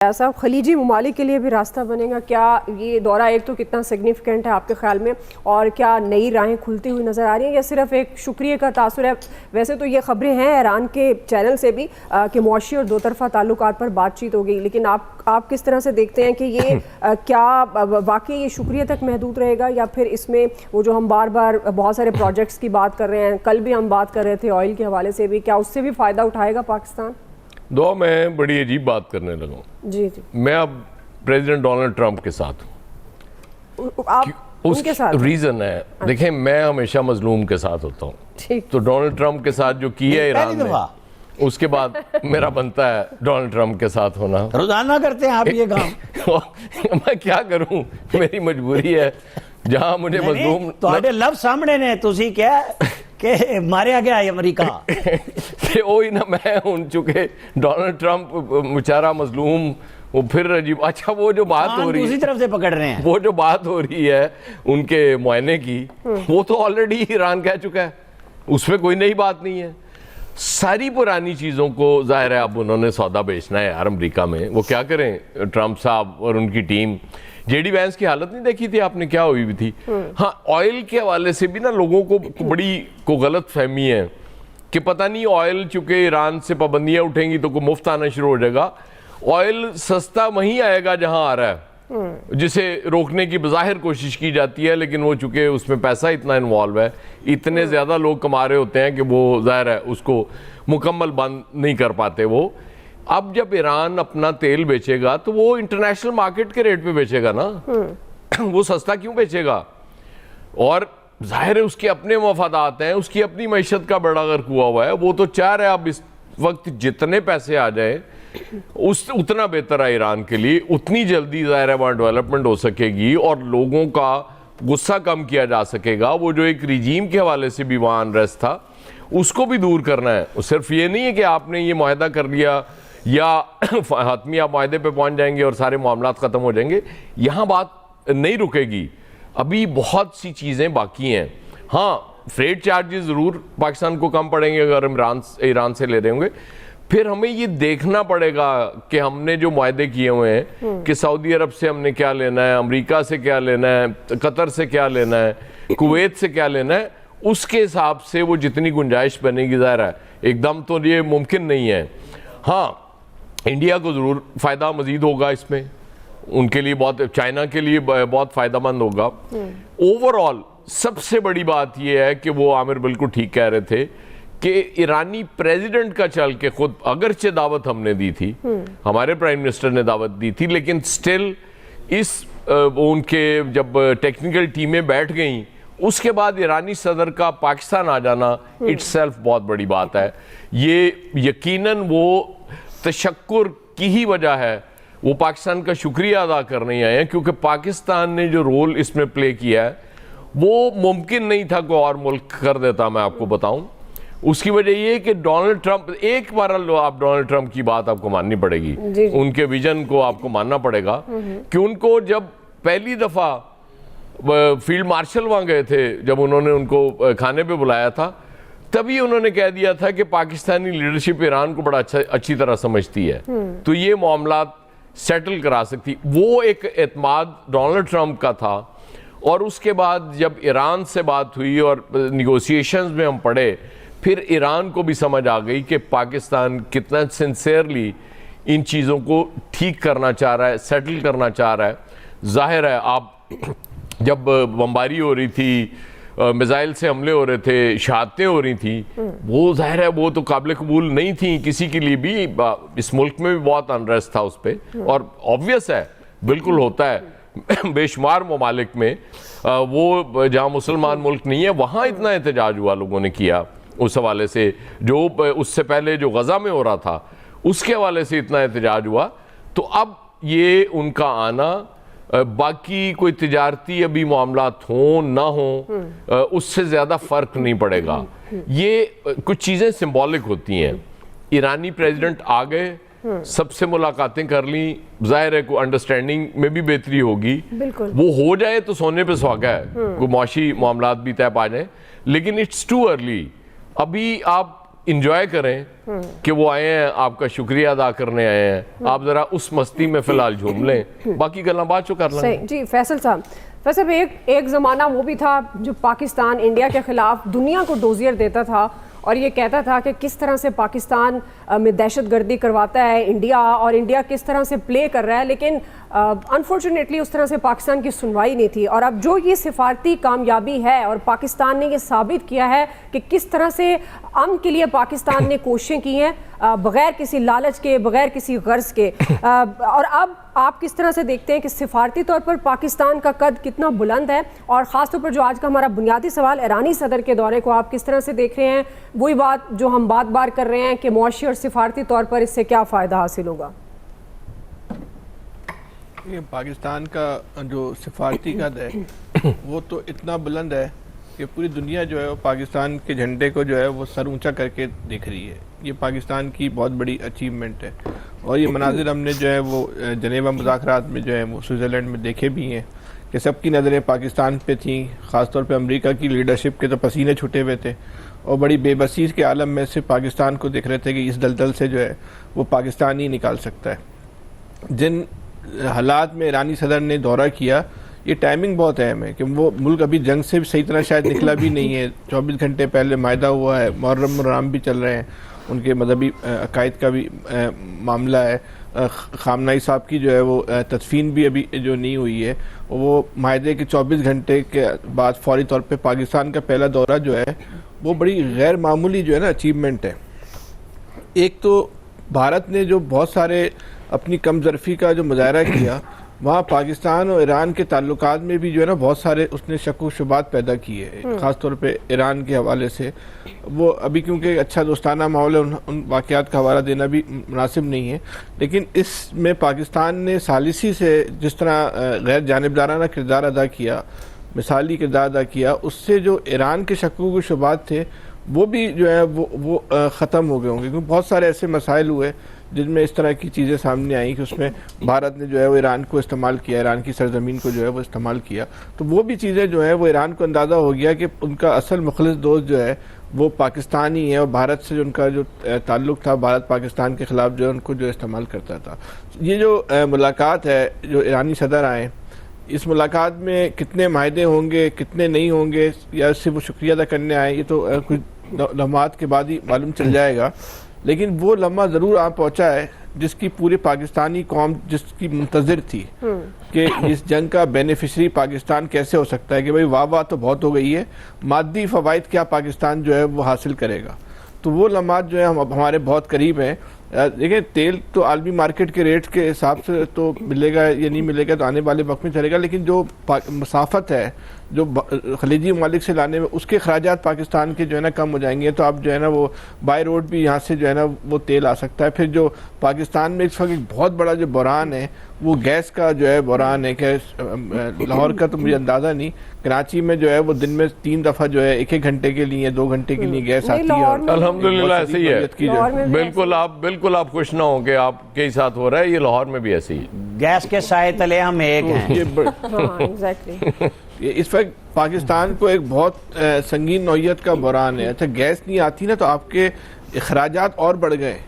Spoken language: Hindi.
साहब, खलीजी ममालिक के लिए भी रास्ता बनेगा क्या? ये दौरा एक तो कितना सिग्निफिकेंट है आपके ख्याल में, और क्या नई राहें खुलती हुई नज़र आ रही हैं या सिर्फ एक शुक्रिया का तासुर है? वैसे तो ये खबरें हैं ईरान के चैनल से भी कि मुआशी और दो तरफ़ा ताल्लुकात पर बातचीत हो गई, लेकिन आप किस तरह से देखते हैं कि ये क्या वाकई ये शुक्रिया तक महदूद रहेगा या फिर इसमें वो जो हम बार बार बहुत सारे प्रोजेक्ट्स की बात कर रहे हैं, कल भी हम बात कर रहे थे ऑयल के हवाले से भी, क्या उससे भी फ़ायदा उठाएगा पाकिस्तान? दो मैं बड़ी अजीब बात करने लगा हूँ। जी जी, मैं अब प्रेसिडेंट डोनाल्ड ट्रंप के साथ हूँ। आप उनके साथ? रीजन है, देखें मैं हमेशा मजलूम के साथ होता हूँ, तो डोनाल्ड ट्रंप के साथ जो किया ईरान ने, उसके बाद मेरा बनता है डोनाल्ड ट्रंप के साथ होना। रोजाना करते हैं आप ये काम। मैं क्या करूँ, मेरी मजबूरी है। जहाँ मुझे मजलूम तो लव सामने ने तुसी क्या कि मारे गया अमेरिका वही ना, मैं उन चुके डोनाल्ड ट्रंप बेचारा मजलूम, वो फिर अजीब। अच्छा, वो जो बात हो रही है, दूसरी तरफ से पकड़ रहे हैं, वो जो बात हो रही है उनके मुआयने की, वो तो ऑलरेडी ईरान कह चुका है, उसमें कोई नई बात नहीं है। सारी पुरानी चीज़ों को जाहिर है अब उन्होंने सौदा बेचना है यार अमेरिका में। वो क्या करें ट्रंप साहब और उनकी टीम। जेडी वैंस की हालत नहीं देखी थी आपने, क्या हुई भी थी? हाँ, ऑयल के हवाले से भी ना लोगों को बड़ी गलत फहमी है कि पता नहीं ऑयल चूंकि ईरान से पाबंदियां उठेंगी तो को मुफ्त आना शुरू हो जाएगा। ऑयल सस्ता वहीं आएगा जहां आ रहा है, जिसे रोकने की बज़ाहिर कोशिश की जाती है, लेकिन वो चूंकि उसमें पैसा इतना इन्वॉल्व है, इतने ज़्यादा लोग कमा रहे होते हैं कि वो ज़ाहिर है उसको मुकम्मल बंद नहीं कर पाते वो। अब जब ईरान अपना तेल बेचेगा तो वो इंटरनेशनल मार्केट के रेट पे बेचेगा ना, वो सस्ता क्यों बेचेगा? और जाहिर है उसके अपने मफादात हैं, उसकी अपनी मैशत का बड़ा गर्क हुआ हुआ है। वो तो चाह रहा है अब इस वक्त जितने पैसे आ जाए उतना बेहतर है ईरान के लिए, उतनी जल्दी जाहिर है वहाँ डेवलपमेंट हो सकेगी और लोगों का गुस्सा कम किया जा सकेगा। वो जो एक रिजीम के हवाले से भी वहाँ अनरेस्ट था, उसको भी दूर करना है। सिर्फ ये नहीं है कि आपने ये मुआहदा कर लिया या हतमी आप मुआहदे पे पहुँच जाएंगे और सारे मामलात ख़त्म हो जाएंगे। यहाँ बात नहीं रुकेगी, अभी बहुत सी चीज़ें बाकी हैं। हाँ, फ्रेट चार्जेस ज़रूर पाकिस्तान को कम पड़ेंगे अगर हम ईरान से ले रहे होंगे। फिर हमें ये देखना पड़ेगा कि हमने जो मुआहदे किए हुए हैं कि सऊदी अरब से हमने क्या लेना है, अमेरिका से क्या लेना है, कतर से क्या लेना है, कुवैत से क्या लेना है, उसके हिसाब से वो जितनी गुंजाइश बनेगी, ज़ाहिर है एकदम तो ये मुमकिन नहीं है। हाँ, इंडिया को ज़रूर फ़ायदा मज़ीद होगा इसमें, उनके लिए बहुत, चाइना के लिए बहुत फ़ायदेमंद होगा। ओवरऑल सबसे बड़ी बात यह है कि वो आमिर बिल्कुल ठीक कह रहे थे कि ईरानी प्रेसिडेंट का चल के खुद, अगरचे दावत हमने दी थी, हमारे प्राइम मिनिस्टर ने दावत दी थी, लेकिन स्टिल इस उनके जब टेक्निकल टीमें बैठ गईं उसके बाद ईरानी सदर का पाकिस्तान आ जाना इट्सेल्फ बहुत बड़ी बात है। ये यकीनन वो तशक्कुर की ही वजह है, वो पाकिस्तान का शुक्रिया अदा करने आए हैं, क्योंकि पाकिस्तान ने जो रोल इसमें प्ले किया है वो मुमकिन नहीं था कोई और मुल्क कर देता। मैं आपको बताऊं उसकी वजह ये कि डोनाल्ड ट्रंप, एक बार आप डोनाल्ड ट्रंप की बात आपको माननी पड़ेगी, उनके विजन को आपको मानना पड़ेगा कि उनको जब पहली दफ़ा फील्ड मार्शल वहाँ गए थे, जब उन्होंने उनको खाने पे बुलाया था, तभी उन्होंने कह दिया था कि पाकिस्तानी लीडरशिप ईरान को बड़ा अच्छी तरह समझती है, तो ये मामलात सेटल करा सकती। वो एक एतमाद डोनाल्ड ट्रंप का था। और उसके बाद जब ईरान से बात हुई और निगोशिएशंस में हम पढ़े, फिर ईरान को भी समझ आ गई कि पाकिस्तान कितना सिंसियरली इन चीज़ों को ठीक करना चाह रहा है, सेटल करना चाह रहा है। जाहिर है आप जब बमबारी हो रही थी, मिसाइल से हमले हो रहे थे, शहादतें हो रही थी, वो जाहिर है वो तो काबिल कबूल नहीं थी किसी के लिए भी। इस मुल्क में भी बहुत अनरेस्ट था उस पर, और ऑब्वियस है बिल्कुल होता है बेशुमार ममालिक में, वो जहाँ मुसलमान मुल्क नहीं है वहाँ इतना एहतजाज हुआ लोगों ने किया उस हवाले से, जो उससे पहले जो गज़ा में हो रहा था उसके हवाले से इतना एहतजाज हुआ। तो अब ये उनका आना, बाकी कोई तिजारती अभी मामलात हों ना हों, उससे ज़्यादा फ़र्क नहीं पड़ेगा। ये कुछ चीज़ें सिंबॉलिक होती हैं। ईरानी प्रेसिडेंट आ गए, सबसे मुलाकातें कर ली, जाहिर है को अंडरस्टैंडिंग में भी बेहतरी होगी, वो हो जाए तो सोने पे सुहागा है, कोई मौशी मामलात भी तय पा जाए, लेकिन इट्स टू अर्ली। अभी आप इंजॉय करें कि वो आए हैं, आपका शुक्रिया अदा करने आए हैं, आप जरा उस मस्ती में फिलहाल झूम लें, बाकी गल्ला बाद चो कर लें। जी फैसल साहब, एक ज़माना वो भी था जो पाकिस्तान इंडिया के ख़िलाफ़ दुनिया को डोजियर देता था और ये कहता था कि किस तरह से पाकिस्तान में दहशतगर्दी करवाता है इंडिया और इंडिया किस तरह से प्ले कर रहा है, लेकिन अनफॉर्चुनेटली उस तरह से पाकिस्तान की सुनवाई नहीं थी। और अब जो ये सिफारती कामयाबी है और पाकिस्तान ने ये साबित किया है कि किस तरह से अमन के लिए पाकिस्तान ने कोशिशें की हैं बग़ैर किसी लालच के, बग़ैर किसी गर्ज के, और अब आप किस तरह से देखते हैं कि सिफारती तौर पर पाकिस्तान का कद कितना बुलंद है, और ख़ासतौर पर जो आज का हमारा बुनियादी सवाल ईरानी सदर के दौरे को आप किस तरह से देख रहे हैं? वही बात जो हम बार बार कर रहे हैं कि मुआशी और सिफारती तौर पर इससे क्या फ़ायदा हासिल होगा? ये पाकिस्तान का जो सिफारती कद है वो तो इतना बुलंद है कि पूरी दुनिया जो है वो पाकिस्तान के झंडे को जो है वो सर ऊंचा करके देख रही है। ये पाकिस्तान की बहुत बड़ी अचीवमेंट है और ये मनाजिर हमने जो है वो जनेवा मुज़ाकरात में जो है वो स्विट्ज़रलैंड में देखे भी हैं कि सबकी नज़रें पाकिस्तान पे थी, ख़ासतौर पे अमेरिका की लीडरशिप के तो पसीने छुटे हुए थे और बड़ी बेबसी के आलम में से पाकिस्तान को देख रहे थे कि इस दलदल से जो है वो पाकिस्तान ही निकाल सकता है। जिन हालात में ईरानी सदर ने दौरा किया, ये टाइमिंग बहुत अहम है कि वो मुल्क अभी जंग से भी सही तरह शायद निकला भी नहीं है। 24 घंटे पहले मायदा हुआ है, मुहर्रम भी चल रहे हैं, उनके मजहबी अकायद का भी मामला है। खामनाई साहब की जो है वो तदफीन भी अभी जो नहीं हुई है। वो मायदे के 24 घंटे के बाद फौरी तौर पे पाकिस्तान का पहला दौरा जो है वो बड़ी गैर मामूली जो है ना अचीवमेंट है। एक तो भारत ने जो बहुत सारे अपनी कमजरफी का जो मुजाहरा किया, वहाँ पाकिस्तान और ईरान के ताल्लुकात में भी जो है ना बहुत सारे उसने शक व शुबात पैदा किए, ख़ासतौर पे ईरान के हवाले से। वो अभी क्योंकि अच्छा दोस्ताना माहौल है, उन वाक़यात का हवाला देना भी मुनासिब नहीं है, लेकिन इसमें पाकिस्तान ने सालिसी से जिस तरह गैर जानिबदाराना किरदार अदा किया, मिसाली किरदार अदा किया, उससे जो ईरान के शक व शुबात थे वो भी जो है वो ख़त्म हो गए होंगे। क्योंकि बहुत सारे ऐसे मसाइल हुए जिनमें इस तरह की चीज़ें सामने आई कि उसमें भारत ने जो है वो ईरान को इस्तेमाल किया, ईरान की सरजमीन को जो है वो इस्तेमाल किया। तो वो भी चीज़ें जो है वो ईरान को अंदाज़ा हो गया कि उनका असल मुखलिस दोस्त जो है वो पाकिस्तान ही है और भारत से जो उनका जो ताल्लुक़ था, भारत पाकिस्तान के ख़िलाफ़ जो है उनको जो इस्तेमाल करता था। ये जो मुलाकात है, जो ईरानी सदर आए, इस मुलाकात में कितने मायदे होंगे, कितने नहीं होंगे, या सिर्फ वो शुक्रिया अदा करने आए, ये तो कुछ लम्हात के बाद ही मालूम चल जाएगा। लेकिन वो लम्हा ज़रूर आ पहुँचा है जिसकी पूरी पाकिस्तानी कौम जिसकी मुंतज़िर थी कि इस जंग का बेनिफिशरी पाकिस्तान कैसे हो सकता है। कि भाई वाह तो बहुत हो गई है, मादी फ़वाइद क्या पाकिस्तान जो है वो हासिल करेगा। तो वो लम्हात जो है हमारे बहुत करीब हैं। देखिए, तेल तो आलमी मार्केट के रेट के हिसाब से तो मिलेगा या नहीं मिलेगा तो आने वाले वक्त में चलेगा, लेकिन जो मसाफत है जो खलीजी ममालिक से लाने में, उसके अखराजात पाकिस्तान के जो है ना कम हो जाएंगे। तो अब जो है ना वो बाय रोड भी यहाँ से जो है ना वो तेल आ सकता है। फिर जो पाकिस्तान में इस वक्त एक बहुत बड़ा जो बहरान है वो गैस का जो है बहरान है। कि लाहौर का तो मुझे अंदाज़ा नहीं, कराची में जो है वो दिन में 3 दफ़ा जो है 1-1 घंटे के लिए, 2 घंटे के लिए गैस आती है। अल्हम्दुलिल्लाह ऐसे ही है। बिल्कुल आप खुश ना हो कि आपके ही साथ हो रहा है, ये लाहौर में भी ऐसे ही है। गैस के साए तले हम एक हैं। ये इस वक्त पाकिस्तान को एक बहुत संगीन नौइयत का बहरान है। अच्छा, गैस नहीं आती ना तो आपके अखराजात और बढ़ गए।